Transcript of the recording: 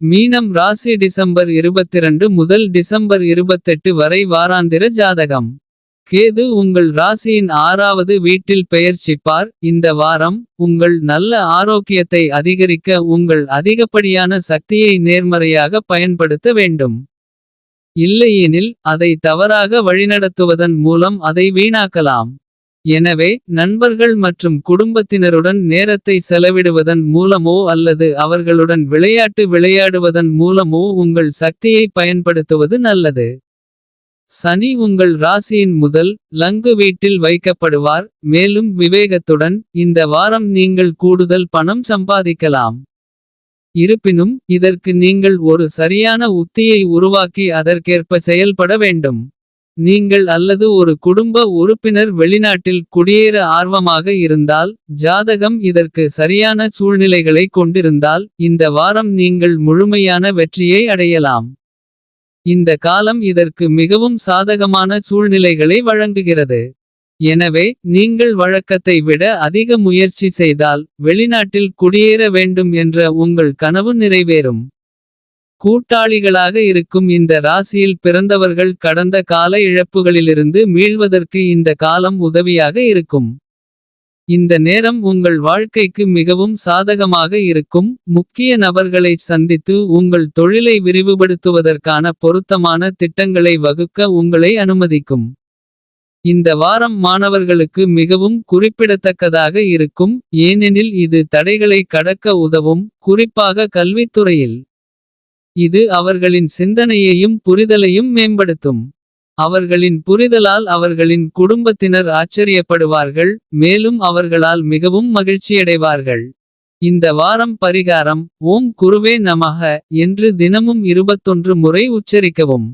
மீனம் ராசி டிசம்பர் 22 முதல் டிசம்பர் 28 வரை வாராந்திர ஜாதகம். கேது உங்கள் ராசியின் 6வது வீட்டில் பெயர்ச்சிப்பார். இந்த வாரம் உங்கள் நல்ல ஆரோக்கியத்தை அதிகரிக்க உங்கள் அதிகப்படியான சக்தியை நேர்மறையாக பயன்படுத்த வேண்டும். இல்லையெனில் அதை தவறாக வழிநடத்துவதன் மூலம் அதை வீணாக்கலாம். எனவே நண்பர்கள் மற்றும் குடும்பத்தினருடன் நேரத்தை செலவிடுவதன் மூலமோ அல்லது அவர்களுடன் விளையாடுவதன் மூலமோ உங்கள் சக்தியை பயன்படுத்துவது நல்லது. சனி உங்கள் ராசியின் முதல் லங்கு வீட்டில் வைக்கப்படுவார். மேலும் விவேகத்துடன் இந்த வாரம் நீங்கள் கூடுதல் பணம் சம்பாதிக்கலாம். இருப்பினும் இதற்கு நீங்கள் ஒரு சரியான உத்தியை உருவாக்கி அதற்கேற்ப செயல்பட வேண்டும். நீங்கள் அல்லது ஒரு குடும்ப உறுப்பினர் வெளிநாட்டில் குடியேற ஆர்வமாக இருந்தால். ஜாதகம் இதற்கு சரியான சூழ்நிலைகளை கொண்டிருந்தால். இந்த வாரம் நீங்கள் முழுமையான வெற்றியை அடையலாம். இந்த காலம் இதற்கு மிகவும் சாதகமான சூழ்நிலைகளை வழங்குகிறது. எனவே நீங்கள் வழக்கத்தை விட அதிக முயற்சி செய்தால். வெளிநாட்டில் குடியேற வேண்டும் என்ற உங்கள் கனவு நிறைவேறும். கூட்டாளிகளாக இருக்கும் இந்த ராசியில் பிறந்தவர்கள் கடந்த கால இழப்புகளிலிருந்து மீள்வதற்கு இந்த காலம் உதவியாக இருக்கும். இந்த நேரம் உங்கள் வாழ்க்கைக்கு மிகவும் சாதகமாக இருக்கும். முக்கிய நபர்களைச் சந்தித்து உங்கள் தொழிலை விரிவுபடுத்துவதற்கான பொருத்தமான திட்டங்களை வகுக்க உங்களை அனுமதிக்கும். இந்த வாரம் மாணவர்களுக்கு மிகவும் குறிப்பிடத்தக்கதாக இருக்கும். ஏனெனில் இது தடைகளை கடக்க உதவும், குறிப்பாக கல்வித்துறையில். இது அவர்களின் சிந்தனையையும் புரிதலையும் மேம்படுத்தும். அவர்களின் புரிதலால் அவர்களின் குடும்பத்தினர் ஆச்சரியப்படுவார்கள். மேலும் அவர்களால் மிகவும் மகிழ்ச்சியடைவார்கள். இந்த வாரம் பரிகாரம் ஓம் குருவே நமஹ என்று தினமும் 21 முறை உச்சரிக்கவும்.